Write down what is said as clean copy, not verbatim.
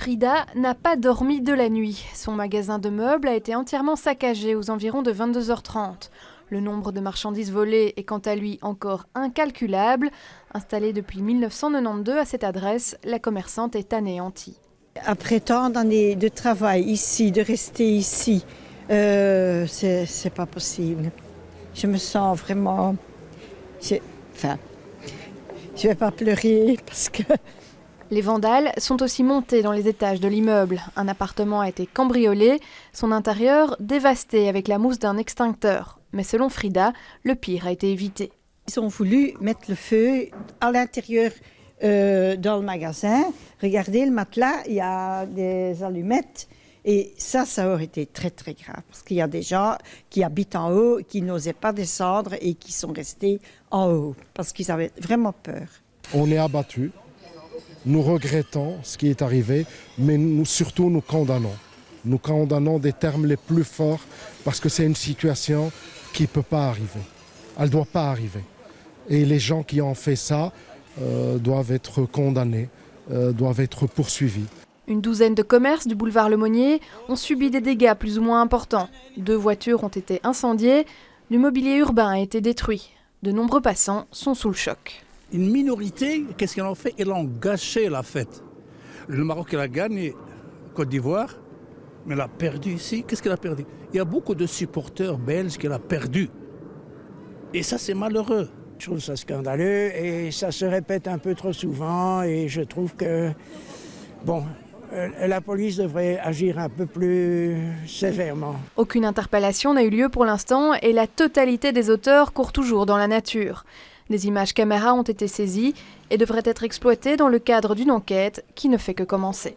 Frida n'a pas dormi de la nuit. Son magasin de meubles a été entièrement saccagé aux environs de 22h30. Le nombre de marchandises volées est quant à lui encore incalculable. Installée depuis 1992 à cette adresse, la commerçante est anéantie. Après tant d'années de travail ici, de rester ici, c'est pas possible. Je me sens vraiment... je vais pas pleurer parce que... Les vandales sont aussi montés dans les étages de l'immeuble. Un appartement a été cambriolé, son intérieur dévasté avec la mousse d'un extincteur. Mais selon Frida, le pire a été évité. Ils ont voulu mettre le feu à l'intérieur dans le magasin. Regardez le matelas, il y a des allumettes. Et ça aurait été très très grave. Parce qu'il y a des gens qui habitent en haut, qui n'osaient pas descendre et qui sont restés en haut. Parce qu'ils avaient vraiment peur. On est abattus. Nous regrettons ce qui est arrivé, mais surtout nous condamnons. Nous condamnons des termes les plus forts parce que c'est une situation qui ne peut pas arriver. Elle ne doit pas arriver. Et les gens qui ont fait ça doivent être condamnés, doivent être poursuivis. Une douzaine de commerces du boulevard Lemonnier ont subi des dégâts plus ou moins importants. 2 voitures ont été incendiées, du mobilier urbain a été détruit. De nombreux passants sont sous le choc. Une minorité, qu'est-ce qu'elle en fait? Ils ont gâché la fête. Le Maroc, il a gagné Côte d'Ivoire, mais elle a perdu ici. Qu'est-ce qu'elle a perdu? Il y a beaucoup de supporters belges qu'elle a perdu. Et ça, c'est malheureux. Je trouve ça scandaleux et ça se répète un peu trop souvent. Et je trouve que, la police devrait agir un peu plus sévèrement. Aucune interpellation n'a eu lieu pour l'instant et la totalité des auteurs court toujours dans la nature. Des images caméras ont été saisies et devraient être exploitées dans le cadre d'une enquête qui ne fait que commencer.